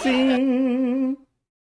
Sim!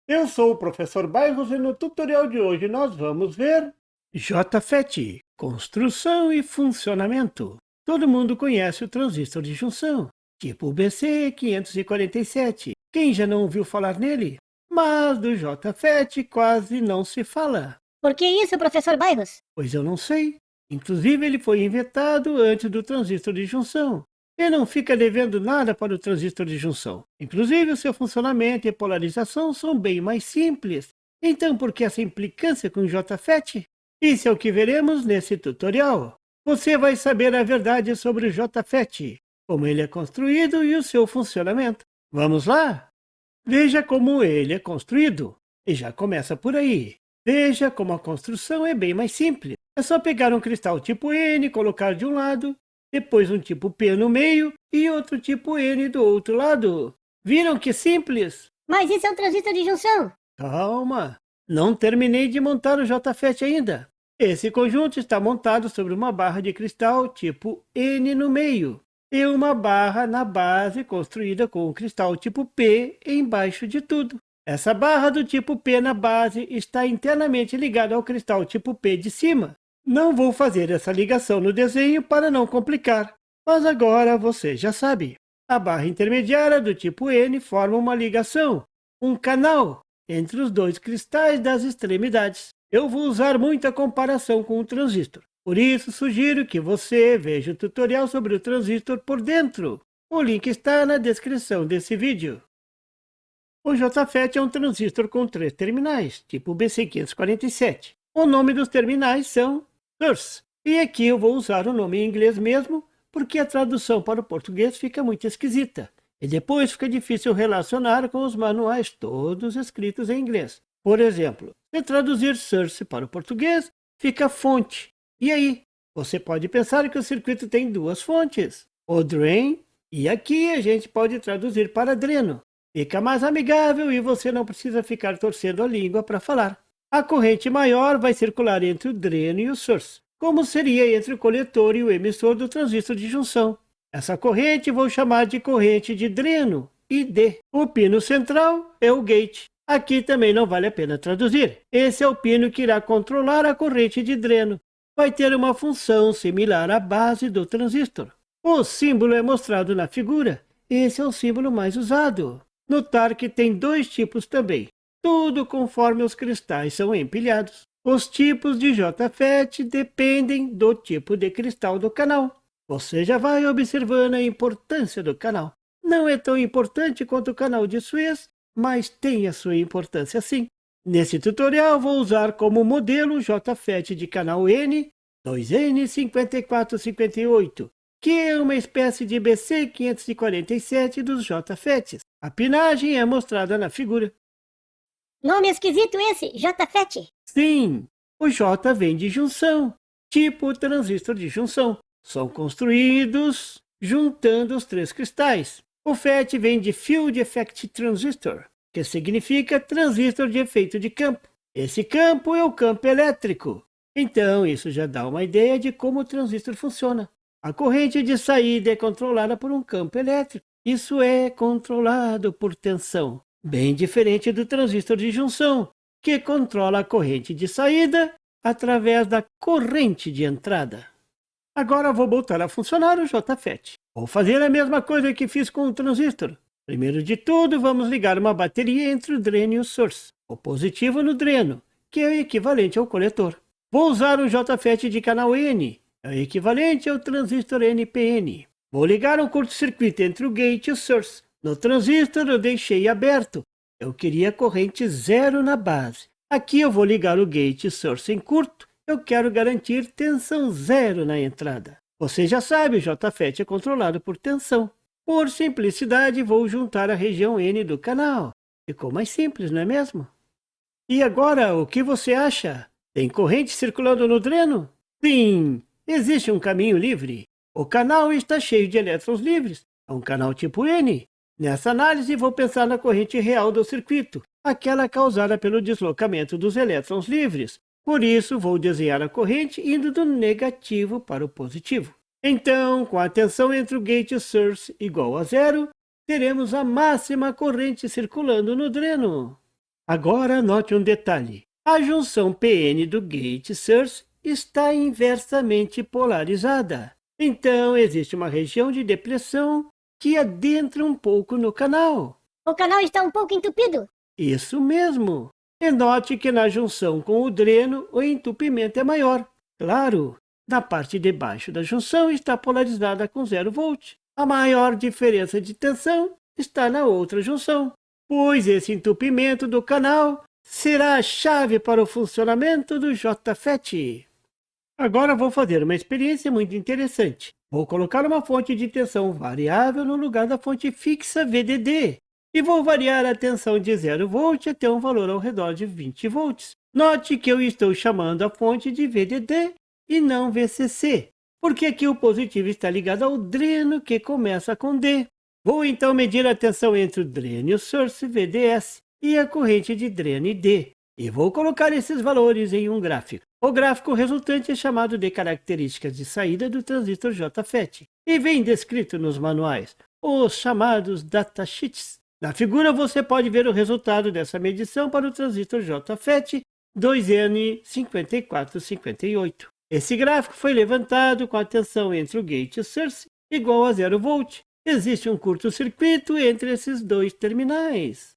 Eu sou o professor Bairros e no tutorial de hoje nós vamos ver JFET, construção e funcionamento. Todo mundo conhece o transistor de junção, tipo BC547. Quem já não ouviu falar nele? Mas do JFET quase não se fala. Por que isso, professor Bairros? Pois eu não sei. Inclusive ele foi inventado antes do transistor de junção. E não fica devendo nada para o transistor de junção. Inclusive, o seu funcionamento e polarização são bem mais simples. Então, por que essa implicância com o JFET? Isso é o que veremos nesse tutorial. Você vai saber a verdade sobre o JFET, como ele é construído e o seu funcionamento. Vamos lá? Veja como ele é construído. E já começa por aí. Veja como a construção é bem mais simples. É só pegar um cristal tipo N, colocar de um lado, depois um tipo P no meio e outro tipo N do outro lado. Viram que simples? Mas isso é um transistor de junção. Calma, não terminei de montar o JFET ainda. Esse conjunto está montado sobre uma barra de cristal tipo N no meio e uma barra na base construída com o cristal tipo P embaixo de tudo. Essa barra do tipo P na base está internamente ligada ao cristal tipo P de cima. Não vou fazer essa ligação no desenho para não complicar, mas agora você já sabe. A barra intermediária do tipo N forma uma ligação, um canal, entre os dois cristais das extremidades. Eu vou usar muita comparação com o transistor. Por isso, sugiro que você veja o tutorial sobre o transistor por dentro. O link está na descrição desse vídeo. O JFET é um transistor com 3 terminais, tipo BC547. O nome dos terminais são source. E aqui eu vou usar o nome em inglês mesmo, porque a tradução para o português fica muito esquisita. E depois fica difícil relacionar com os manuais todos escritos em inglês. Por exemplo, se traduzir source para o português, fica fonte. E aí? Você pode pensar que o circuito tem duas fontes, o drain, e aqui a gente pode traduzir para dreno. Fica mais amigável e você não precisa ficar torcendo a língua para falar. A corrente maior vai circular entre o dreno e o source, como seria entre o coletor e o emissor do transistor de junção. Essa corrente vou chamar de corrente de dreno, ID. O pino central é o gate. Aqui também não vale a pena traduzir. Esse é o pino que irá controlar a corrente de dreno. Vai ter uma função similar à base do transistor. O símbolo é mostrado na figura. Esse é o símbolo mais usado. Notar que tem dois tipos também, tudo conforme os cristais são empilhados. Os tipos de JFET dependem do tipo de cristal do canal. Você já vai observando a importância do canal. Não é tão importante quanto o canal de Suez, mas tem a sua importância sim. Nesse tutorial vou usar como modelo o JFET de canal N, 2N5458. Que é uma espécie de BC547 dos JFETs. A pinagem é mostrada na figura. Nome esquisito esse, JFET. Sim, o J vem de junção, tipo transistor de junção. São construídos juntando os três cristais. O FET vem de Field Effect Transistor, que significa transistor de efeito de campo. Esse campo é o campo elétrico. Então, isso já dá uma ideia de como o transistor funciona. A corrente de saída é controlada por um campo elétrico. Isso é controlado por tensão, bem diferente do transistor de junção, que controla a corrente de saída através da corrente de entrada. Agora vou voltar a funcionar o JFET. Vou fazer a mesma coisa que fiz com o transistor. Primeiro de tudo, vamos ligar uma bateria entre o dreno e o source. O positivo no dreno, que é o equivalente ao coletor. Vou usar o JFET de canal N, é o equivalente ao transistor NPN. Vou ligar um curto-circuito entre o gate e o source. No transistor eu deixei aberto. Eu queria corrente zero na base. Aqui eu vou ligar o gate e source em curto. Eu quero garantir tensão zero na entrada. Você já sabe, o JFET é controlado por tensão. Por simplicidade, vou juntar a região N do canal. Ficou mais simples, não é mesmo? E agora, o que você acha? Tem corrente circulando no dreno? Sim, existe um caminho livre. O canal está cheio de elétrons livres. É um canal tipo N. Nessa análise, vou pensar na corrente real do circuito, aquela causada pelo deslocamento dos elétrons livres. Por isso, vou desenhar a corrente indo do negativo para o positivo. Então, com a tensão entre o gate e o source igual a zero, teremos a máxima corrente circulando no dreno. Agora note um detalhe. A junção PN do gate source está inversamente polarizada. Então, existe uma região de depressão que adentra um pouco no canal. O canal está um pouco entupido. Isso mesmo. E note que na junção com o dreno, o entupimento é maior. Claro, na parte de baixo da junção está polarizada com 0 volt. A maior diferença de tensão está na outra junção, pois esse entupimento do canal será a chave para o funcionamento do JFET. Agora vou fazer uma experiência muito interessante. Vou colocar uma fonte de tensão variável no lugar da fonte fixa VDD. E vou variar a tensão de 0 volt até um valor ao redor de 20 volts. Note que eu estou chamando a fonte de VDD e não VCC, porque aqui o positivo está ligado ao dreno que começa com D. Vou então medir a tensão entre o dreno e o source VDS e a corrente de dreno ID. E vou colocar esses valores em um gráfico. O gráfico resultante é chamado de características de saída do transistor JFET e vem descrito nos manuais, os chamados datasheets. Na figura você pode ver o resultado dessa medição para o transistor JFET 2N5458. Esse gráfico foi levantado com a tensão entre o gate e o source igual a 0 volt. Existe um curto-circuito entre esses dois terminais.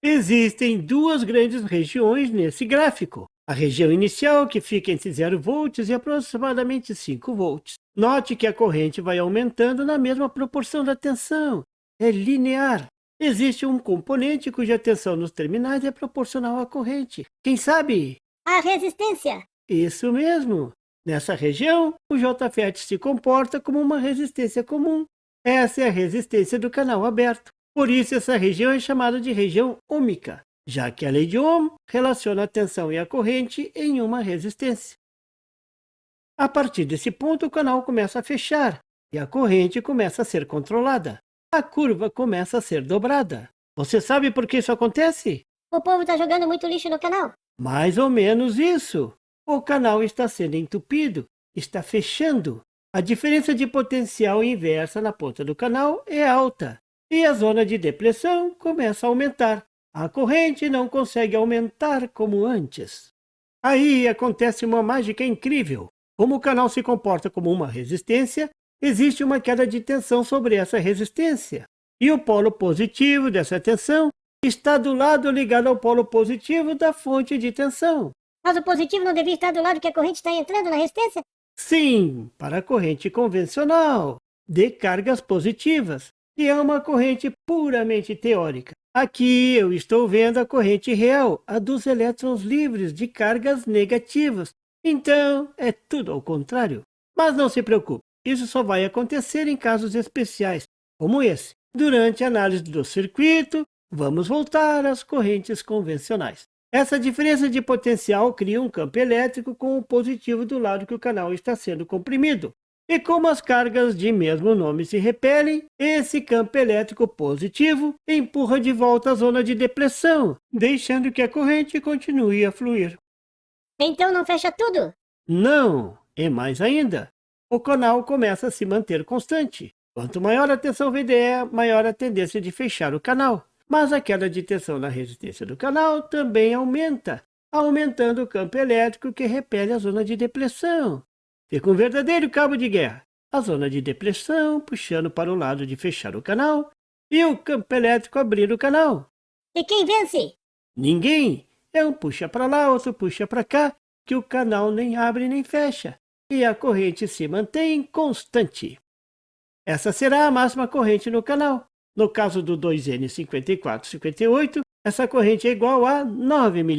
Existem duas grandes regiões nesse gráfico. A região inicial, que fica entre 0 volts e aproximadamente 5 volts. Note que a corrente vai aumentando na mesma proporção da tensão. É linear. Existe um componente cuja tensão nos terminais é proporcional à corrente. Quem sabe? A resistência. Isso mesmo. Nessa região, o JFET se comporta como uma resistência comum. Essa é a resistência do canal aberto. Por isso, essa região é chamada de região ômica, já que a lei de Ohm relaciona a tensão e a corrente em uma resistência. A partir desse ponto, o canal começa a fechar e a corrente começa a ser controlada. A curva começa a ser dobrada. Você sabe por que isso acontece? O povo está jogando muito lixo no canal. Mais ou menos isso. O canal está sendo entupido, está fechando. A diferença de potencial inversa na ponta do canal é alta e a zona de depressão começa a aumentar. A corrente não consegue aumentar como antes. Aí acontece uma mágica incrível. Como o canal se comporta como uma resistência, existe uma queda de tensão sobre essa resistência. E o polo positivo dessa tensão está do lado ligado ao polo positivo da fonte de tensão. Mas o positivo não devia estar do lado que a corrente está entrando na resistência? Sim, para a corrente convencional, de cargas positivas, que é uma corrente puramente teórica. Aqui eu estou vendo a corrente real, a dos elétrons livres de cargas negativas. Então, é tudo ao contrário. Mas não se preocupe, isso só vai acontecer em casos especiais, como esse. Durante a análise do circuito, vamos voltar às correntes convencionais. Essa diferença de potencial cria um campo elétrico com o positivo do lado que o canal está sendo comprimido. E como as cargas de mesmo nome se repelem, esse campo elétrico positivo empurra de volta a zona de depressão, deixando que a corrente continue a fluir. Então não fecha tudo? Não, e mais ainda, o canal começa a se manter constante. Quanto maior a tensão VDE, maior a tendência de fechar o canal. Mas a queda de tensão na resistência do canal também aumenta, aumentando o campo elétrico que repele a zona de depressão. Fica um verdadeiro cabo de guerra. A zona de depressão puxando para o lado de fechar o canal e o campo elétrico abrindo o canal. E quem vence? Ninguém. É um puxa para lá, outro puxa para cá, que o canal nem abre nem fecha. E a corrente se mantém constante. Essa será a máxima corrente no canal. No caso do 2N5458, essa corrente é igual a 9 mA.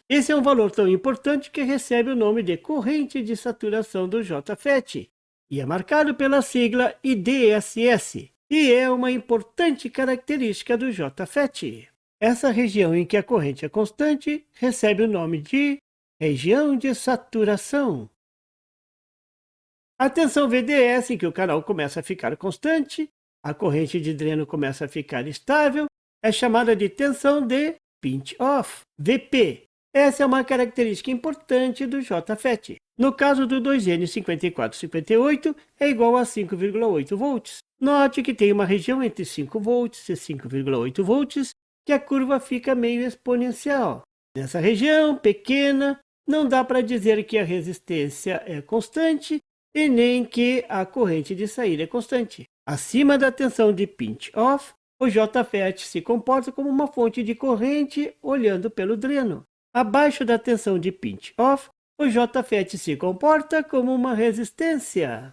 Esse é um valor tão importante que recebe o nome de corrente de saturação do JFET e é marcado pela sigla IDSS, e é uma importante característica do JFET. Essa região em que a corrente é constante recebe o nome de região de saturação. A tensão VDS, em que o canal começa a ficar constante, a corrente de dreno começa a ficar estável, é chamada de tensão de pinch-off, VP. Essa é uma característica importante do JFET. No caso do 2N5458, é igual a 5,8 volts. Note que tem uma região entre 5 volts e 5,8 volts, que a curva fica meio exponencial. Nessa região pequena, não dá para dizer que a resistência é constante e nem que a corrente de saída é constante. Acima da tensão de pinch-off, o JFET se comporta como uma fonte de corrente olhando pelo dreno. Abaixo da tensão de pinch-off, o JFET se comporta como uma resistência.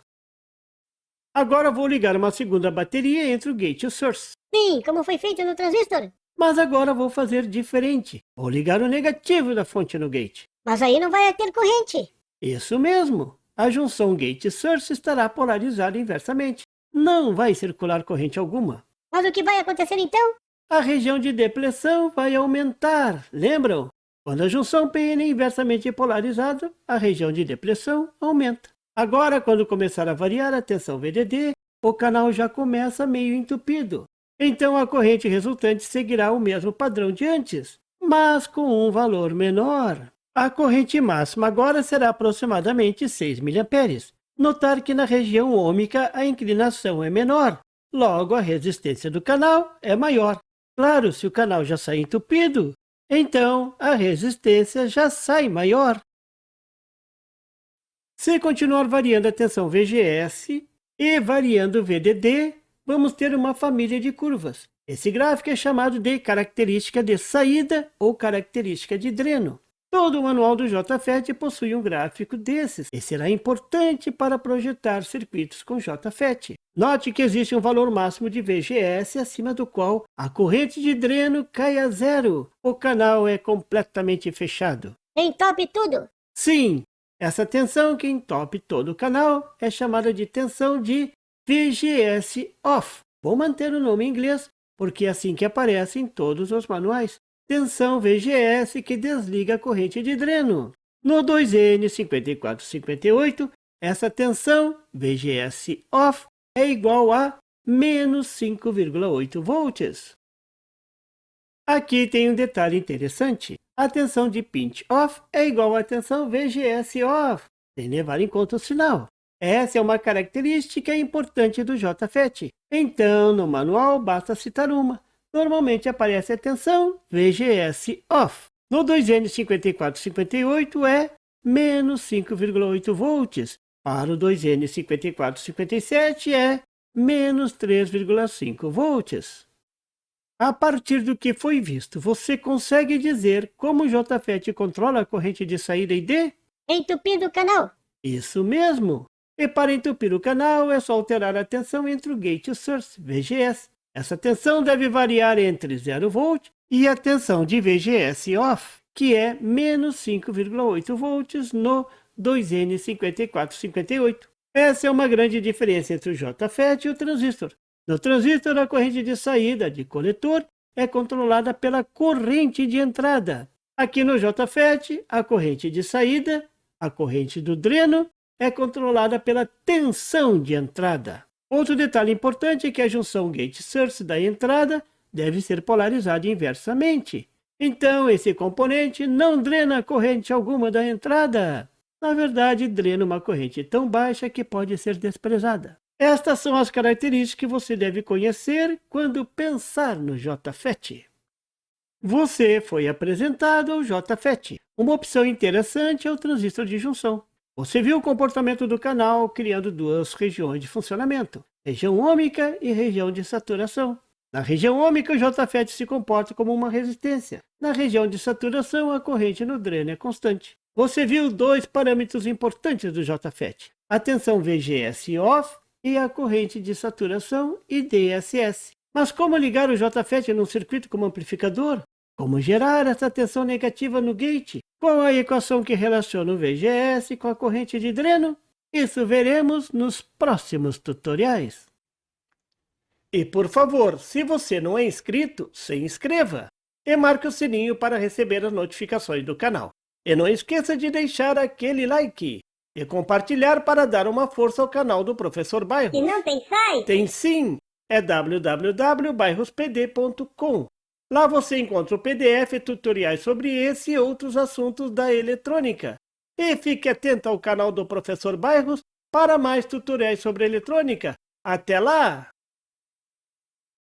Agora vou ligar uma segunda bateria entre o gate e o source. Sim, como foi feito no transistor. Mas agora vou fazer diferente. Vou ligar o negativo da fonte no gate. Mas aí não vai ter corrente. Isso mesmo. A junção gate-source estará polarizada inversamente. Não vai circular corrente alguma. Mas o que vai acontecer então? A região de depleção vai aumentar. Lembram? Quando a junção PN é inversamente polarizada, a região de depleção aumenta. Agora, quando começar a variar a tensão VDD, o canal já começa meio entupido. Então, a corrente resultante seguirá o mesmo padrão de antes, mas com um valor menor. A corrente máxima agora será aproximadamente 6 mA. Notar que na região ômica a inclinação é menor, logo a resistência do canal é maior. Claro, se o canal já sai entupido, então a resistência já sai maior. Se continuar variando a tensão VGS e variando o VDD, vamos ter uma família de curvas. Esse gráfico é chamado de característica de saída ou característica de dreno. Todo o manual do JFET possui um gráfico desses e será importante para projetar circuitos com JFET. Note que existe um valor máximo de VGS acima do qual a corrente de dreno cai a zero. O canal é completamente fechado. Entope tudo. Sim, essa tensão que entope todo o canal é chamada de tensão de VGS off. Vou manter o nome em inglês porque é assim que aparece em todos os manuais. Tensão VGS que desliga a corrente de dreno. No 2N5458, essa tensão VGS off é igual a menos 5,8 volts. Aqui tem um detalhe interessante. A tensão de pinch off é igual à tensão VGS off, sem levar em conta o sinal. Essa é uma característica importante do JFET. Então, no manual, basta citar uma. Normalmente aparece a tensão VGS off. No 2N5458 é menos 5,8 volts. Para o 2N5457 é menos 3,5 volts. A partir do que foi visto, você consegue dizer como o JFET controla a corrente de saída ID? Entupindo o canal. Isso mesmo. E para entupir o canal é só alterar a tensão entre o gate e o source, VGS. Essa tensão deve variar entre 0 volt e a tensão de VGS off, que é menos 5,8 volts no 2N5458. Essa é uma grande diferença entre o JFET e o transistor. No transistor, a corrente de saída de coletor é controlada pela corrente de entrada. Aqui no JFET, a corrente de saída, a corrente do dreno, é controlada pela tensão de entrada. Outro detalhe importante é que a junção gate-source da entrada deve ser polarizada inversamente. Então, esse componente não drena corrente alguma da entrada. Na verdade, drena uma corrente tão baixa que pode ser desprezada. Estas são as características que você deve conhecer quando pensar no JFET. Você foi apresentado ao JFET. Uma opção interessante é o transistor de junção. Você viu o comportamento do canal criando duas regiões de funcionamento, região ômica e região de saturação. Na região ômica, o JFET se comporta como uma resistência. Na região de saturação, a corrente no dreno é constante. Você viu dois parâmetros importantes do JFET, a tensão VGS off e a corrente de saturação IDSS. Mas como ligar o JFET num circuito como amplificador? Como gerar essa tensão negativa no gate? Qual a equação que relaciona o VGS com a corrente de dreno? Isso veremos nos próximos tutoriais. E por favor, se você não é inscrito, se inscreva e marque o sininho para receber as notificações do canal. E não esqueça de deixar aquele like e compartilhar para dar uma força ao canal do Professor Bairros. E não tem site? Tem sim, é www.bairrospd.com. Lá você encontra o PDF e tutoriais sobre esse e outros assuntos da eletrônica. E fique atento ao canal do Professor Bairros para mais tutoriais sobre eletrônica. Até lá!